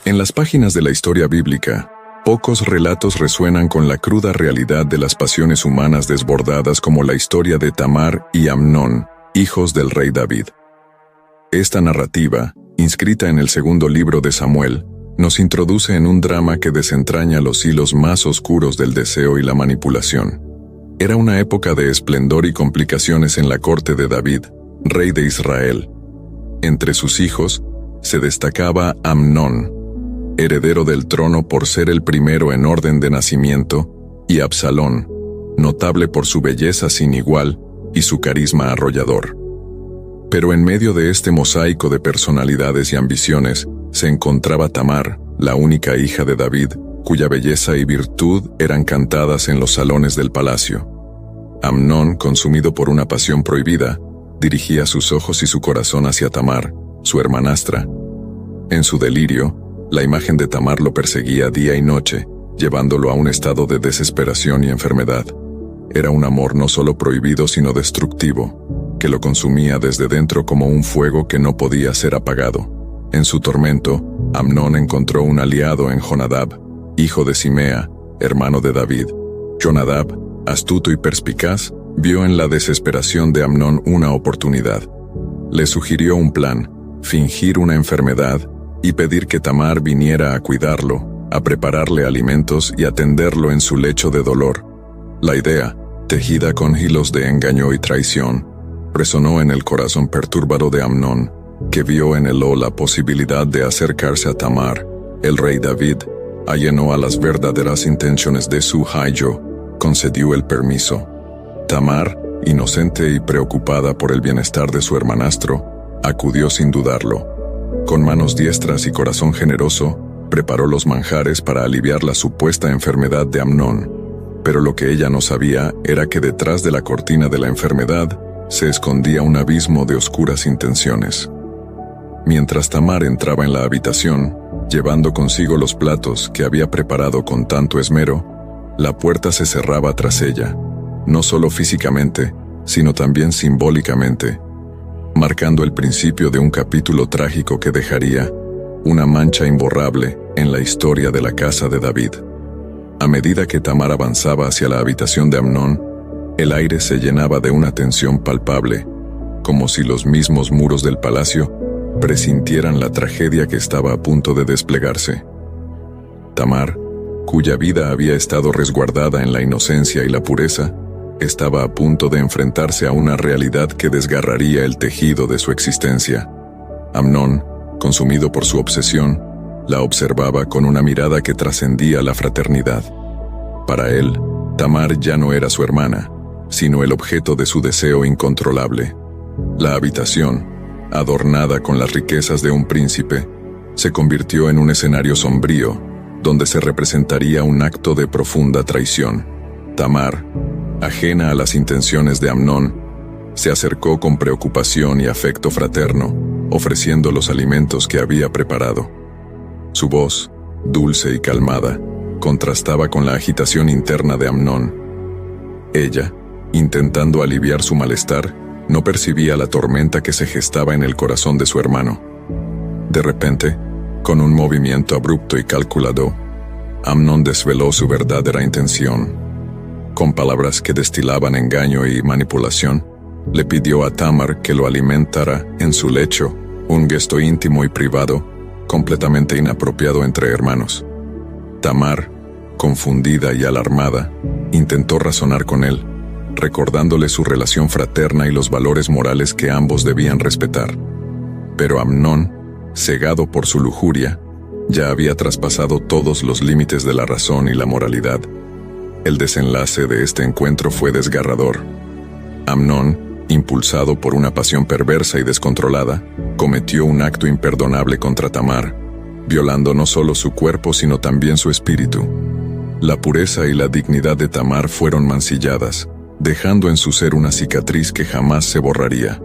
En las páginas de la historia bíblica, pocos relatos resuenan con la cruda realidad de las pasiones humanas desbordadas como la historia de Tamar y Amnón, hijos del rey David. Esta narrativa, inscrita en el segundo libro de Samuel, nos introduce en un drama que desentraña los hilos más oscuros del deseo y la manipulación. Era una época de esplendor y complicaciones en la corte de David, rey de Israel. Entre sus hijos, se destacaba Amnón, heredero del trono por ser el primero en orden de nacimiento, y Absalón, notable por su belleza sin igual y su carisma arrollador. Pero en medio de este mosaico de personalidades y ambiciones, se encontraba Tamar, la única hija de David, cuya belleza y virtud eran cantadas en los salones del palacio. Amnón, consumido por una pasión prohibida, dirigía sus ojos y su corazón hacia Tamar, su hermanastra. En su delirio, la imagen de Tamar lo perseguía día y noche, llevándolo a un estado de desesperación y enfermedad. Era un amor no solo prohibido sino destructivo, que lo consumía desde dentro como un fuego que no podía ser apagado. En su tormento, Amnón encontró un aliado en Jonadab, hijo de Simea, hermano de David. Jonadab, astuto y perspicaz, vio en la desesperación de Amnón una oportunidad. Le sugirió un plan: fingir una enfermedad y pedir que Tamar viniera a cuidarlo, a prepararle alimentos y atenderlo en su lecho de dolor. La idea, tejida con hilos de engaño y traición, resonó en el corazón perturbado de Amnón, que vio en Eló la posibilidad de acercarse a Tamar. El rey David, allenó a las verdaderas intenciones de su hijo, concedió el permiso. Tamar, inocente y preocupada por el bienestar de su hermanastro, acudió sin dudarlo. Con manos diestras y corazón generoso, preparó los manjares para aliviar la supuesta enfermedad de Amnón. Pero lo que ella no sabía era que detrás de la cortina de la enfermedad se escondía un abismo de oscuras intenciones. Mientras Tamar entraba en la habitación, llevando consigo los platos que había preparado con tanto esmero, la puerta se cerraba tras ella, no solo físicamente, sino también simbólicamente, marcando el principio de un capítulo trágico que dejaría una mancha imborrable en la historia de la casa de David. A medida que Tamar avanzaba hacia la habitación de Amnón, el aire se llenaba de una tensión palpable, como si los mismos muros del palacio presintieran la tragedia que estaba a punto de desplegarse. Tamar, cuya vida había estado resguardada en la inocencia y la pureza, estaba a punto de enfrentarse a una realidad que desgarraría el tejido de su existencia. Amnón, consumido por su obsesión, la observaba con una mirada que trascendía la fraternidad. Para él, Tamar ya no era su hermana, sino el objeto de su deseo incontrolable. La habitación, adornada con las riquezas de un príncipe, se convirtió en un escenario sombrío, donde se representaría un acto de profunda traición. Tamar, ajena a las intenciones de Amnón, se acercó con preocupación y afecto fraterno, ofreciendo los alimentos que había preparado. Su voz, dulce y calmada, contrastaba con la agitación interna de Amnón. Ella, intentando aliviar su malestar, no percibía la tormenta que se gestaba en el corazón de su hermano. De repente, con un movimiento abrupto y calculado, Amnón desveló su verdadera intención. Con palabras que destilaban engaño y manipulación, le pidió a Tamar que lo alimentara en su lecho, un gesto íntimo y privado, completamente inapropiado entre hermanos. Tamar, confundida y alarmada, intentó razonar con él, recordándole su relación fraterna y los valores morales que ambos debían respetar. Pero Amnón, cegado por su lujuria, ya había traspasado todos los límites de la razón y la moralidad. El desenlace de este encuentro fue desgarrador. Amnón, impulsado por una pasión perversa y descontrolada, cometió un acto imperdonable contra Tamar, violando no solo su cuerpo sino también su espíritu. La pureza y la dignidad de Tamar fueron mancilladas, dejando en su ser una cicatriz que jamás se borraría.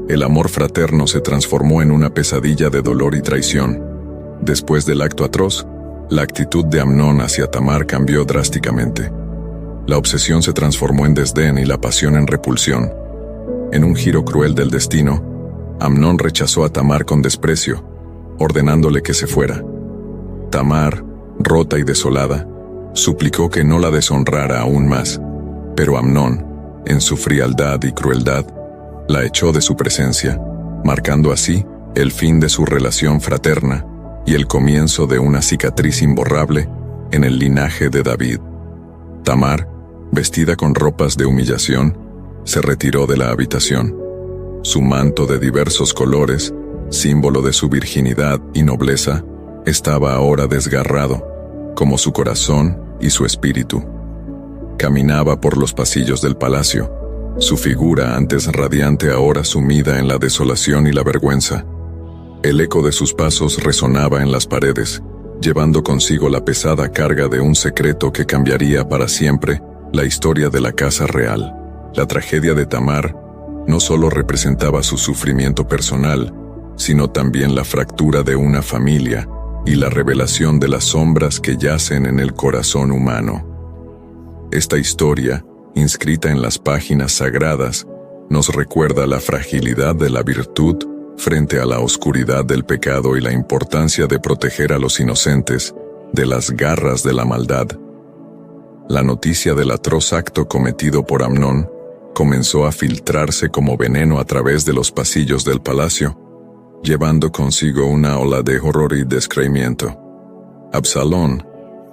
El amor fraterno se transformó en una pesadilla de dolor y traición. Después del acto atroz, la actitud de Amnón hacia Tamar cambió drásticamente. La obsesión se transformó en desdén y la pasión en repulsión. En un giro cruel del destino, Amnón rechazó a Tamar con desprecio, ordenándole que se fuera. Tamar, rota y desolada, suplicó que no la deshonrara aún más, pero Amnón, en su frialdad y crueldad, la echó de su presencia, marcando así el fin de su relación fraterna y el comienzo de una cicatriz imborrable en el linaje de David. Tamar, vestida con ropas de humillación, se retiró de la habitación. Su manto de diversos colores, símbolo de su virginidad y nobleza, estaba ahora desgarrado, como su corazón y su espíritu. Caminaba por los pasillos del palacio, su figura antes radiante ahora sumida en la desolación y la vergüenza. El eco de sus pasos resonaba en las paredes, llevando consigo la pesada carga de un secreto que cambiaría para siempre la historia de la casa real. La tragedia de Tamar no solo representaba su sufrimiento personal, sino también la fractura de una familia y la revelación de las sombras que yacen en el corazón humano. Esta historia, inscrita en las páginas sagradas, nos recuerda la fragilidad de la virtud frente a la oscuridad del pecado y la importancia de proteger a los inocentes de las garras de la maldad. La noticia del atroz acto cometido por Amnón comenzó a filtrarse como veneno a través de los pasillos del palacio, llevando consigo una ola de horror y descreimiento. Absalón,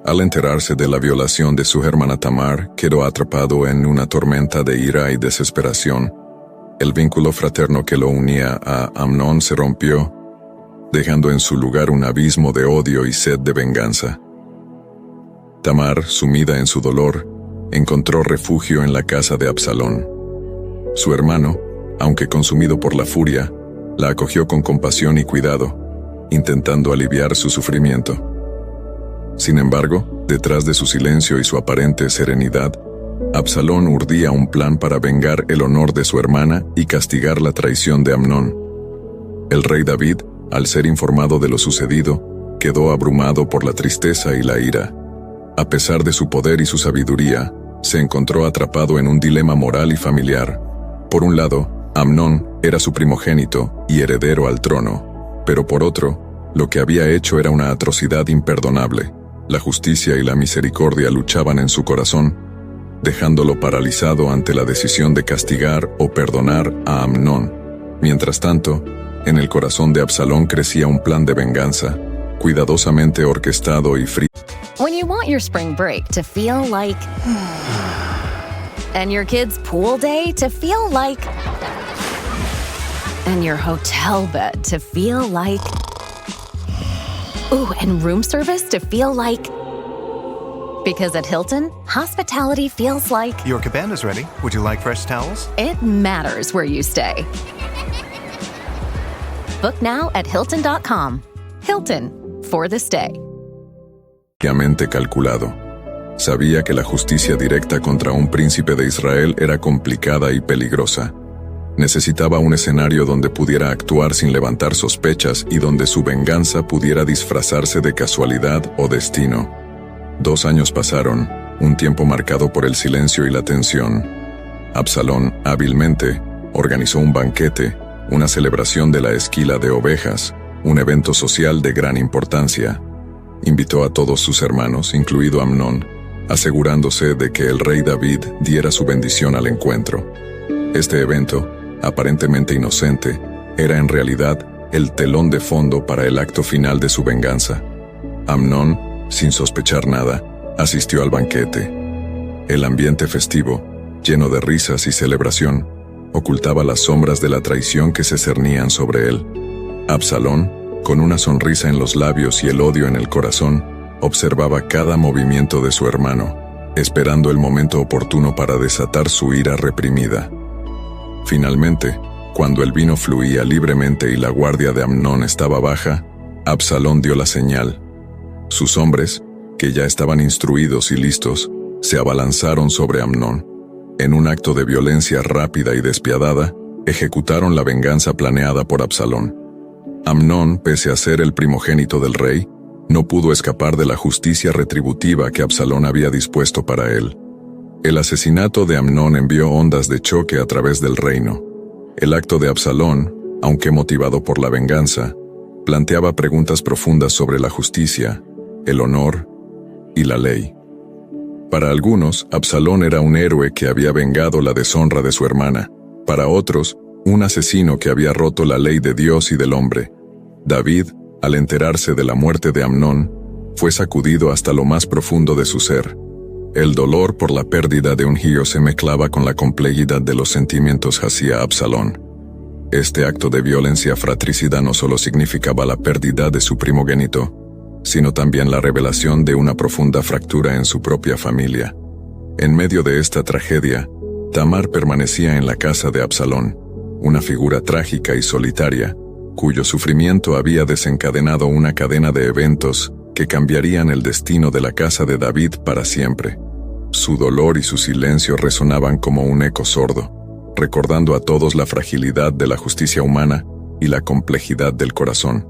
al enterarse de la violación de su hermana Tamar, quedó atrapado en una tormenta de ira y desesperación. El vínculo fraterno que lo unía a Amnón se rompió, dejando en su lugar un abismo de odio y sed de venganza. Tamar, sumida en su dolor, encontró refugio en la casa de Absalón. Su hermano, aunque consumido por la furia, la acogió con compasión y cuidado, intentando aliviar su sufrimiento. Sin embargo, detrás de su silencio y su aparente serenidad, Absalón urdía un plan para vengar el honor de su hermana y castigar la traición de Amnón. El rey David, al ser informado de lo sucedido, quedó abrumado por la tristeza y la ira. A pesar de su poder y su sabiduría, se encontró atrapado en un dilema moral y familiar. Por un lado, Amnón era su primogénito y heredero al trono, pero por otro, lo que había hecho era una atrocidad imperdonable. La justicia y la misericordia luchaban en su corazón, dejándolo paralizado ante la decisión de castigar o perdonar a Amnón. Mientras tanto, en el corazón de Absalón crecía un plan de venganza, cuidadosamente orquestado y frío. When you want your spring break to feel like... and your kids' pool day to feel like... and your hotel bed to feel like... ooh, and room service to feel like... Because at Hilton, hospitality feels like... Your cabana's ready. Would you like fresh towels? It matters where you stay. Book now at Hilton.com. Hilton, for the stay. Calculado. Sabía que la justicia directa contra un príncipe de Israel era complicada y peligrosa. Necesitaba un escenario donde pudiera actuar sin levantar sospechas y donde su venganza pudiera disfrazarse de casualidad o destino. 2 años pasaron, un tiempo marcado por el silencio y la tensión. Absalón, hábilmente, organizó un banquete, una celebración de la esquila de ovejas, un evento social de gran importancia. Invitó a todos sus hermanos, incluido Amnón, asegurándose de que el rey David diera su bendición al encuentro. Este evento, aparentemente inocente, era en realidad el telón de fondo para el acto final de su venganza. Amnón, sin sospechar nada, asistió al banquete. El ambiente festivo, lleno de risas y celebración, ocultaba las sombras de la traición que se cernían sobre él. Absalón, con una sonrisa en los labios y el odio en el corazón, observaba cada movimiento de su hermano, esperando el momento oportuno para desatar su ira reprimida. Finalmente, cuando el vino fluía libremente y la guardia de Amnón estaba baja, Absalón dio la señal. Sus hombres, que ya estaban instruidos y listos, se abalanzaron sobre Amnón. En un acto de violencia rápida y despiadada, ejecutaron la venganza planeada por Absalón. Amnón, pese a ser el primogénito del rey, no pudo escapar de la justicia retributiva que Absalón había dispuesto para él. El asesinato de Amnón envió ondas de choque a través del reino. El acto de Absalón, aunque motivado por la venganza, planteaba preguntas profundas sobre la justicia, el honor y la ley. Para algunos, Absalón era un héroe que había vengado la deshonra de su hermana. Para otros, un asesino que había roto la ley de Dios y del hombre. David, al enterarse de la muerte de Amnón, fue sacudido hasta lo más profundo de su ser. El dolor por la pérdida de un hijo se mezclaba con la complejidad de los sentimientos hacia Absalón. Este acto de violencia fratricida no solo significaba la pérdida de su primogénito, sino también la revelación de una profunda fractura en su propia familia. En medio de esta tragedia, Tamar permanecía en la casa de Absalón, una figura trágica y solitaria, cuyo sufrimiento había desencadenado una cadena de eventos que cambiarían el destino de la casa de David para siempre. Su dolor y su silencio resonaban como un eco sordo, recordando a todos la fragilidad de la justicia humana y la complejidad del corazón.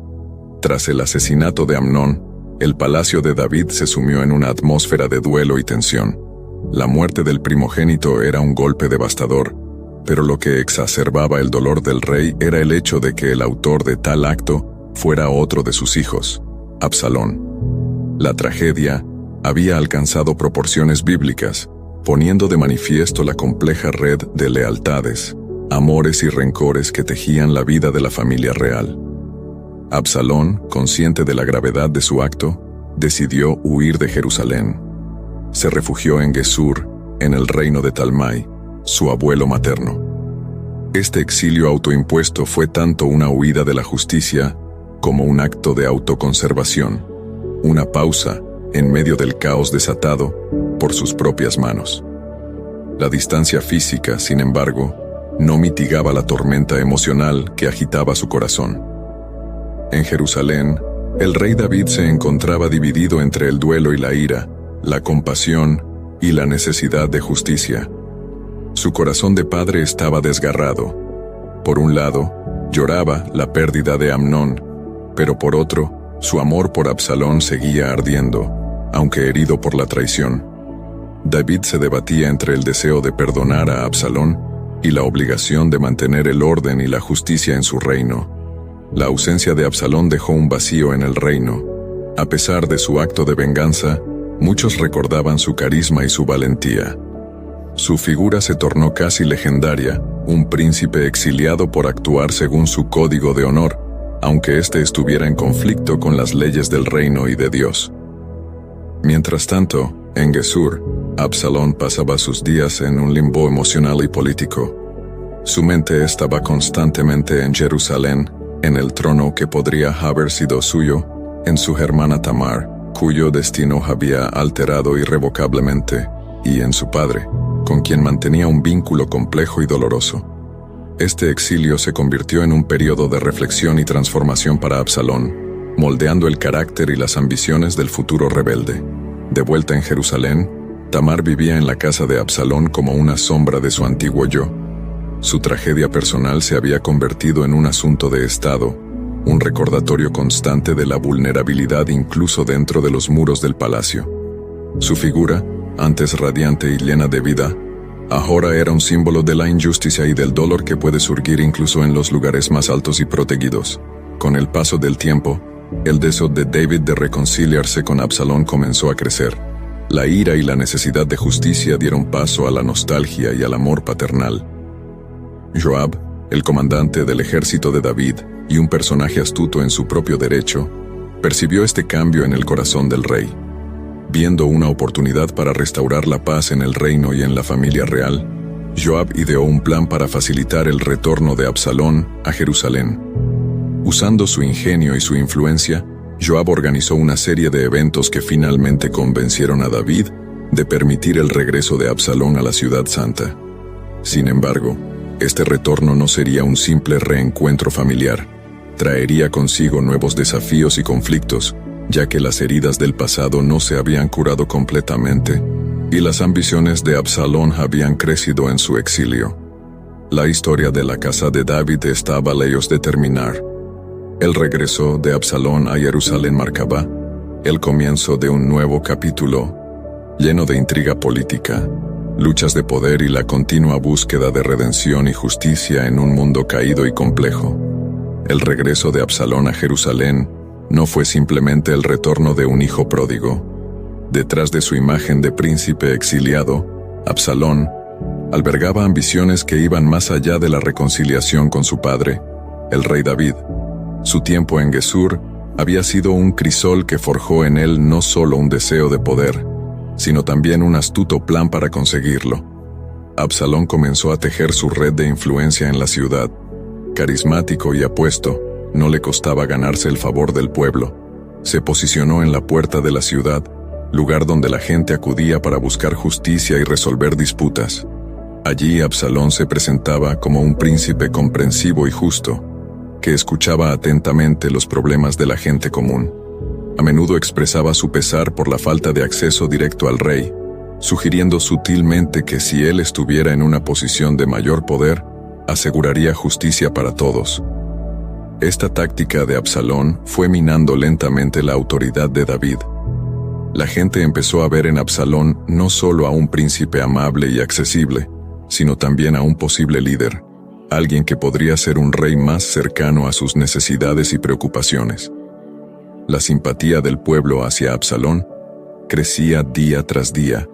Tras el asesinato de Amnón, el palacio de David se sumió en una atmósfera de duelo y tensión. La muerte del primogénito era un golpe devastador, pero lo que exacerbaba el dolor del rey era el hecho de que el autor de tal acto fuera otro de sus hijos, Absalón. La tragedia había alcanzado proporciones bíblicas, poniendo de manifiesto la compleja red de lealtades, amores y rencores que tejían la vida de la familia real. Absalón, consciente de la gravedad de su acto, decidió huir de Jerusalén. Se refugió en Gesur, en el reino de Talmai, su abuelo materno. Este exilio autoimpuesto fue tanto una huida de la justicia como un acto de autoconservación, una pausa en medio del caos desatado por sus propias manos. La distancia física, sin embargo, no mitigaba la tormenta emocional que agitaba su corazón. En Jerusalén, el rey David se encontraba dividido entre el duelo y la ira, la compasión y la necesidad de justicia. Su corazón de padre estaba desgarrado. Por un lado, lloraba la pérdida de Amnón, pero por otro, su amor por Absalón seguía ardiendo, aunque herido por la traición. David se debatía entre el deseo de perdonar a Absalón y la obligación de mantener el orden y la justicia en su reino. La ausencia de Absalón dejó un vacío en el reino. A pesar de su acto de venganza, muchos recordaban su carisma y su valentía. Su figura se tornó casi legendaria, un príncipe exiliado por actuar según su código de honor, aunque éste estuviera en conflicto con las leyes del reino y de Dios. Mientras tanto, en Gesur, Absalón pasaba sus días en un limbo emocional y político. Su mente estaba constantemente en Jerusalén, en el trono que podría haber sido suyo, en su hermana Tamar, cuyo destino había alterado irrevocablemente, y en su padre, con quien mantenía un vínculo complejo y doloroso. Este exilio se convirtió en un periodo de reflexión y transformación para Absalón, moldeando el carácter y las ambiciones del futuro rebelde. De vuelta en Jerusalén, Tamar vivía en la casa de Absalón como una sombra de su antiguo yo. Su tragedia personal se había convertido en un asunto de estado, un recordatorio constante de la vulnerabilidad incluso dentro de los muros del palacio. Su figura, antes radiante y llena de vida, ahora era un símbolo de la injusticia y del dolor que puede surgir incluso en los lugares más altos y protegidos. Con el paso del tiempo, el deseo de David de reconciliarse con Absalón comenzó a crecer. La ira y la necesidad de justicia dieron paso a la nostalgia y al amor paternal. Joab, el comandante del ejército de David y un personaje astuto en su propio derecho, percibió este cambio en el corazón del rey. Viendo una oportunidad para restaurar la paz en el reino y en la familia real, Joab ideó un plan para facilitar el retorno de Absalón a Jerusalén. Usando su ingenio y su influencia, Joab organizó una serie de eventos que finalmente convencieron a David de permitir el regreso de Absalón a la ciudad santa. Sin embargo, este retorno no sería un simple reencuentro familiar. Traería consigo nuevos desafíos y conflictos, ya que las heridas del pasado no se habían curado completamente, y las ambiciones de Absalón habían crecido en su exilio. La historia de la casa de David estaba lejos de terminar. El regreso de Absalón a Jerusalén marcaba el comienzo de un nuevo capítulo, lleno de intriga política, luchas de poder y la continua búsqueda de redención y justicia en un mundo caído y complejo. El regreso de Absalón a Jerusalén no fue simplemente el retorno de un hijo pródigo. Detrás de su imagen de príncipe exiliado, Absalón albergaba ambiciones que iban más allá de la reconciliación con su padre, el rey David. Su tiempo en Gesur había sido un crisol que forjó en él no solo un deseo de poder, sino también un astuto plan para conseguirlo. Absalón comenzó a tejer su red de influencia en la ciudad. Carismático y apuesto, no le costaba ganarse el favor del pueblo. Se posicionó en la puerta de la ciudad, lugar donde la gente acudía para buscar justicia y resolver disputas. Allí Absalón se presentaba como un príncipe comprensivo y justo, que escuchaba atentamente los problemas de la gente común. A menudo expresaba su pesar por la falta de acceso directo al rey, sugiriendo sutilmente que si él estuviera en una posición de mayor poder, aseguraría justicia para todos. Esta táctica de Absalón fue minando lentamente la autoridad de David. La gente empezó a ver en Absalón no solo a un príncipe amable y accesible, sino también a un posible líder, alguien que podría ser un rey más cercano a sus necesidades y preocupaciones. La simpatía del pueblo hacia Absalón crecía día tras día,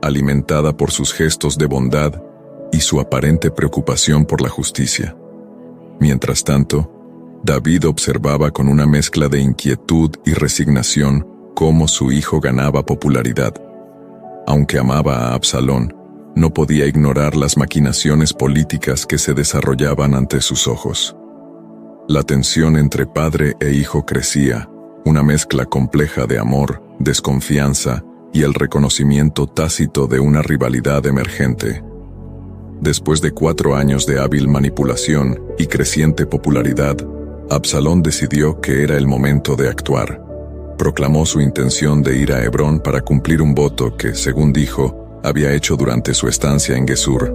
alimentada por sus gestos de bondad y su aparente preocupación por la justicia. Mientras tanto, David observaba con una mezcla de inquietud y resignación cómo su hijo ganaba popularidad. Aunque amaba a Absalón, no podía ignorar las maquinaciones políticas que se desarrollaban ante sus ojos. La tensión entre padre e hijo crecía, una mezcla compleja de amor, desconfianza y el reconocimiento tácito de una rivalidad emergente. Después de 4 años de hábil manipulación y creciente popularidad, Absalón decidió que era el momento de actuar. Proclamó su intención de ir a Hebrón para cumplir un voto que, según dijo, había hecho durante su estancia en Gesur.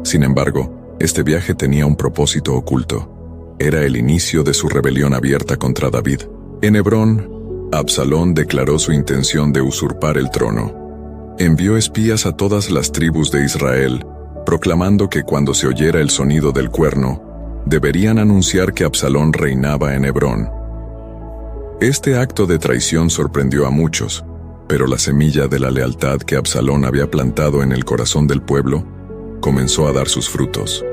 Sin embargo, este viaje tenía un propósito oculto. Era el inicio de su rebelión abierta contra David. En Hebrón, Absalón declaró su intención de usurpar el trono. Envió espías a todas las tribus de Israel, proclamando que cuando se oyera el sonido del cuerno, deberían anunciar que Absalón reinaba en Hebrón. Este acto de traición sorprendió a muchos, pero la semilla de la lealtad que Absalón había plantado en el corazón del pueblo comenzó a dar sus frutos.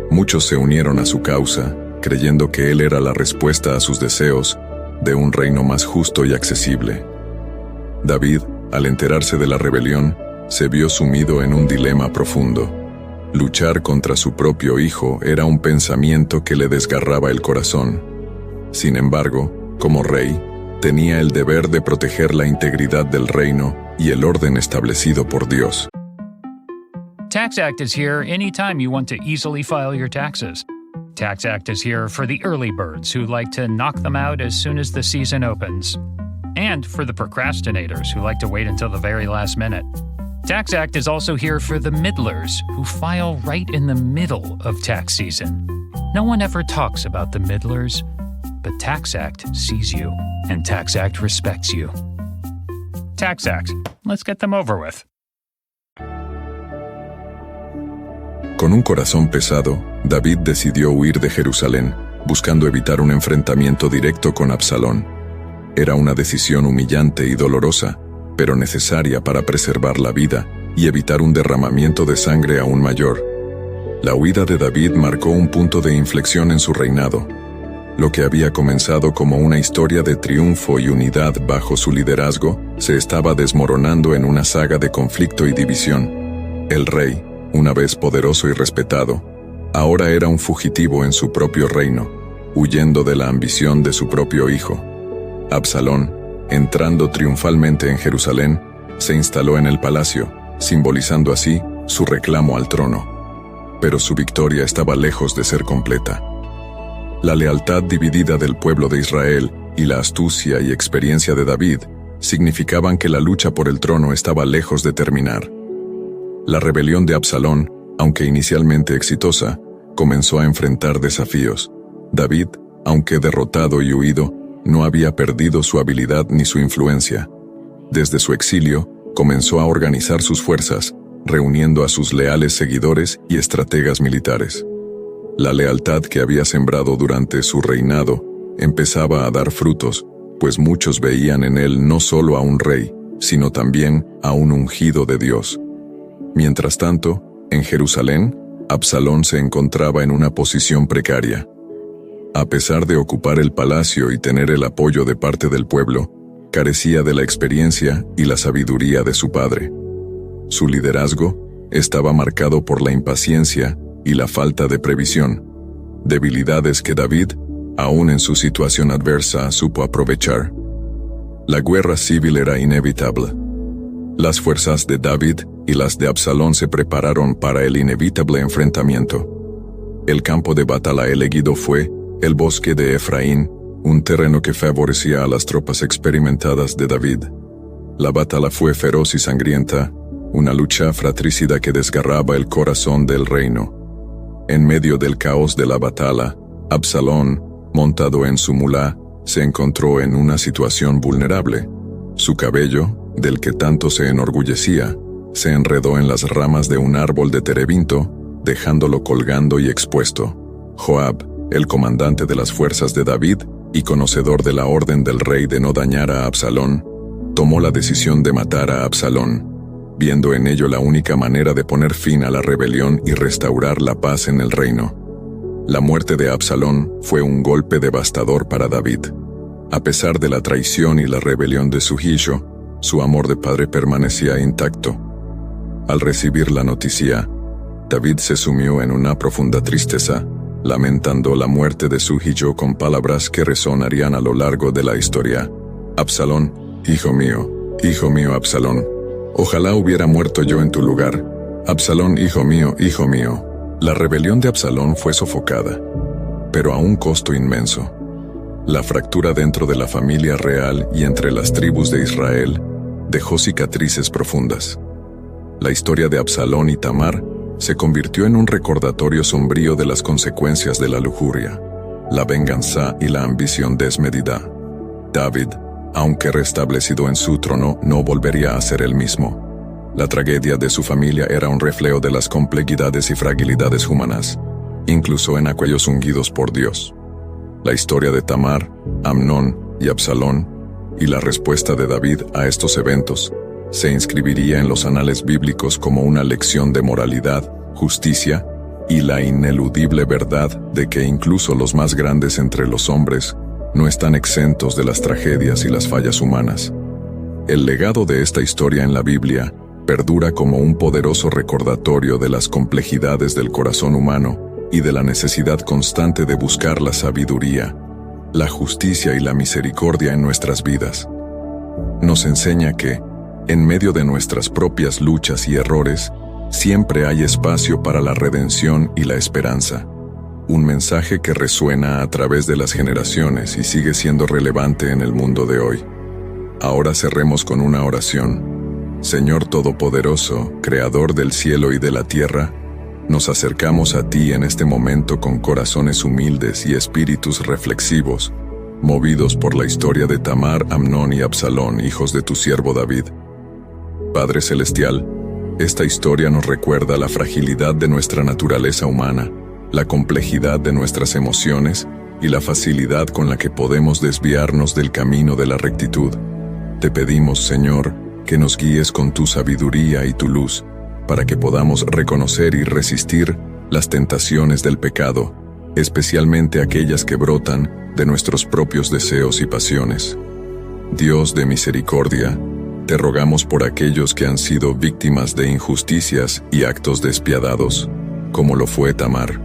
Muchos se unieron a su causa, creyendo que él era la respuesta a sus deseos de un reino más justo y accesible. David, al enterarse de la rebelión, se vio sumido en un dilema profundo. Luchar contra su propio hijo era un pensamiento que le desgarraba el corazón. Sin embargo, como rey, tenía el deber de proteger la integridad del reino y el orden establecido por Dios. TaxAct is here anytime you want to easily file your taxes. TaxAct is here for the early birds who like to knock them out as soon as the season opens. And for the procrastinators who like to wait until the very last minute. TaxAct is also here for the middlers who file right in the middle of tax season. No one ever talks about the middlers, but TaxAct sees you, and TaxAct respects you. TaxAct, let's get them over with. Con un corazón pesado, David decidió huir de Jerusalén, buscando evitar un enfrentamiento directo con Absalón. Era una decisión humillante y dolorosa, pero necesaria para preservar la vida y evitar un derramamiento de sangre aún mayor. La huida de David marcó un punto de inflexión en su reinado. Lo que había comenzado como una historia de triunfo y unidad bajo su liderazgo, se estaba desmoronando en una saga de conflicto y división. El rey, una vez poderoso y respetado, ahora era un fugitivo en su propio reino, huyendo de la ambición de su propio hijo. Absalón, entrando triunfalmente en Jerusalén, se instaló en el palacio, simbolizando así su reclamo al trono. Pero su victoria estaba lejos de ser completa. La lealtad dividida del pueblo de Israel y la astucia y experiencia de David significaban que la lucha por el trono estaba lejos de terminar. La rebelión de Absalón, aunque inicialmente exitosa, comenzó a enfrentar desafíos. David, aunque derrotado y huido, no había perdido su habilidad ni su influencia. Desde su exilio, comenzó a organizar sus fuerzas, reuniendo a sus leales seguidores y estrategas militares. La lealtad que había sembrado durante su reinado empezaba a dar frutos, pues muchos veían en él no solo a un rey, sino también a un ungido de Dios. Mientras tanto, en Jerusalén, Absalón se encontraba en una posición precaria. A pesar de ocupar el palacio y tener el apoyo de parte del pueblo, carecía de la experiencia y la sabiduría de su padre. Su liderazgo estaba marcado por la impaciencia y la falta de previsión, debilidades que David, aún en su situación adversa, supo aprovechar. La guerra civil era inevitable. Las fuerzas de David y las de Absalón se prepararon para el inevitable enfrentamiento. El campo de batalla elegido fue el bosque de Efraín, un terreno que favorecía a las tropas experimentadas de David. La batalla fue feroz y sangrienta, una lucha fratricida que desgarraba el corazón del reino. En medio del caos de la batalla, Absalón, montado en su mulá, se encontró en una situación vulnerable. Su cabello, del que tanto se enorgullecía, se enredó en las ramas de un árbol de terebinto, dejándolo colgando y expuesto. Joab, el comandante de las fuerzas de David y conocedor de la orden del rey de no dañar a Absalón, tomó la decisión de matar a Absalón, viendo en ello la única manera de poner fin a la rebelión y restaurar la paz en el reino. La muerte de Absalón fue un golpe devastador para David. A pesar de la traición y la rebelión de su hijo, su amor de padre permanecía intacto. Al recibir la noticia, David se sumió en una profunda tristeza, lamentando la muerte de su hijo con palabras que resonarían a lo largo de la historia. Absalón, hijo mío Absalón, ojalá hubiera muerto yo en tu lugar. Absalón, hijo mío. La rebelión de Absalón fue sofocada, pero a un costo inmenso. La fractura dentro de la familia real y entre las tribus de Israel dejó cicatrices profundas. La historia de Absalón y Tamar se convirtió en un recordatorio sombrío de las consecuencias de la lujuria, la venganza y la ambición desmedida. David, aunque restablecido en su trono, no volvería a ser el mismo. La tragedia de su familia era un reflejo de las complejidades y fragilidades humanas, incluso en aquellos ungidos por Dios. La historia de Tamar, Amnón y Absalón, y la respuesta de David a estos eventos, se inscribiría en los anales bíblicos como una lección de moralidad, justicia y la ineludible verdad de que incluso los más grandes entre los hombres no están exentos de las tragedias y las fallas humanas. El legado de esta historia en la Biblia perdura como un poderoso recordatorio de las complejidades del corazón humano y de la necesidad constante de buscar la sabiduría, la justicia y la misericordia en nuestras vidas. Nos enseña que, en medio de nuestras propias luchas y errores, siempre hay espacio para la redención y la esperanza. Un mensaje que resuena a través de las generaciones y sigue siendo relevante en el mundo de hoy. Ahora cerremos con una oración. Señor Todopoderoso, Creador del cielo y de la tierra, nos acercamos a ti en este momento con corazones humildes y espíritus reflexivos, movidos por la historia de Tamar, Amnón y Absalón, hijos de tu siervo David. Padre Celestial, esta historia nos recuerda la fragilidad de nuestra naturaleza humana, la complejidad de nuestras emociones y la facilidad con la que podemos desviarnos del camino de la rectitud. Te pedimos, Señor, que nos guíes con tu sabiduría y tu luz, para que podamos reconocer y resistir las tentaciones del pecado, especialmente aquellas que brotan de nuestros propios deseos y pasiones. Dios de misericordia, te rogamos por aquellos que han sido víctimas de injusticias y actos despiadados, como lo fue Tamar.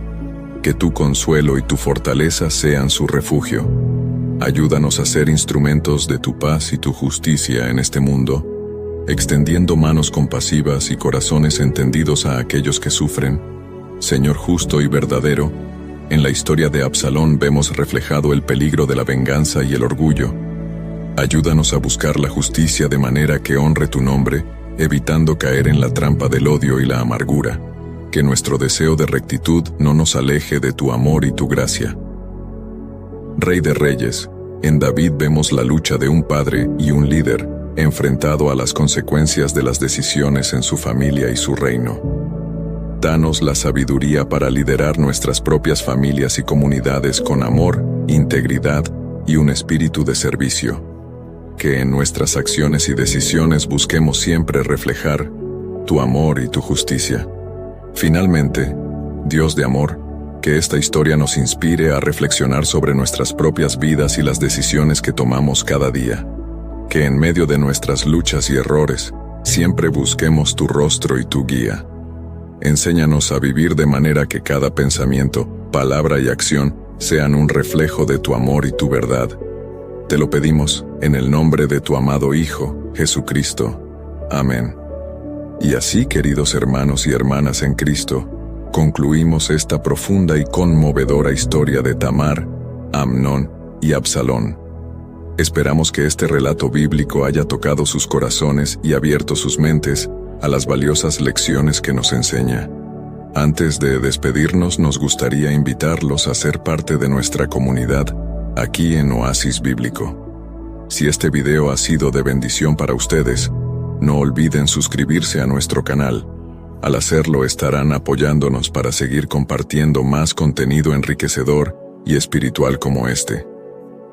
Que tu consuelo y tu fortaleza sean su refugio. Ayúdanos a ser instrumentos de tu paz y tu justicia en este mundo, extendiendo manos compasivas y corazones entendidos a aquellos que sufren. Señor justo y verdadero, en la historia de Absalón vemos reflejado el peligro de la venganza y el orgullo. Ayúdanos a buscar la justicia de manera que honre tu nombre, evitando caer en la trampa del odio y la amargura. Que nuestro deseo de rectitud no nos aleje de tu amor y tu gracia. Rey de Reyes, en David vemos la lucha de un padre y un líder, enfrentado a las consecuencias de las decisiones en su familia y su reino. Danos la sabiduría para liderar nuestras propias familias y comunidades con amor, integridad y un espíritu de servicio. Que en nuestras acciones y decisiones busquemos siempre reflejar tu amor y tu justicia. Finalmente, Dios de amor, que esta historia nos inspire a reflexionar sobre nuestras propias vidas y las decisiones que tomamos cada día. Que en medio de nuestras luchas y errores, siempre busquemos tu rostro y tu guía. Enséñanos a vivir de manera que cada pensamiento, palabra y acción sean un reflejo de tu amor y tu verdad. Te lo pedimos en el nombre de tu amado Hijo, Jesucristo. Amén. Y así, queridos hermanos y hermanas en Cristo, concluimos esta profunda y conmovedora historia de Tamar, Amnón y Absalón. Esperamos que este relato bíblico haya tocado sus corazones y abierto sus mentes a las valiosas lecciones que nos enseña. Antes de despedirnos, nos gustaría invitarlos a ser parte de nuestra comunidad aquí en Oasis Bíblico. Si este video ha sido de bendición para ustedes, no olviden suscribirse a nuestro canal. Al hacerlo estarán apoyándonos para seguir compartiendo más contenido enriquecedor y espiritual como este.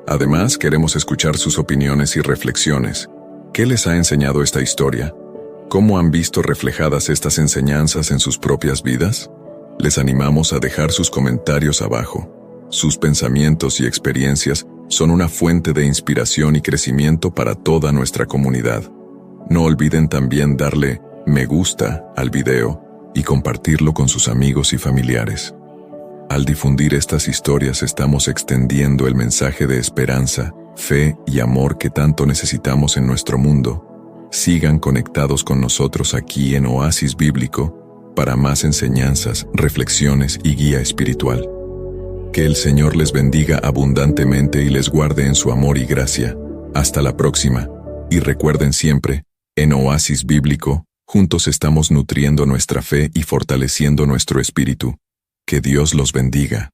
Además, queremos escuchar sus opiniones y reflexiones. ¿Qué les ha enseñado esta historia? ¿Cómo han visto reflejadas estas enseñanzas en sus propias vidas? Les animamos a dejar sus comentarios abajo. Sus pensamientos y experiencias son una fuente de inspiración y crecimiento para toda nuestra comunidad. No olviden también darle me gusta al video y compartirlo con sus amigos y familiares. Al difundir estas historias estamos extendiendo el mensaje de esperanza, fe y amor que tanto necesitamos en nuestro mundo. Sigan conectados con nosotros aquí en Oasis Bíblico para más enseñanzas, reflexiones y guía espiritual. Que el Señor les bendiga abundantemente y les guarde en su amor y gracia. Hasta la próxima. Y recuerden siempre, en Oasis Bíblico, juntos estamos nutriendo nuestra fe y fortaleciendo nuestro espíritu. Que Dios los bendiga.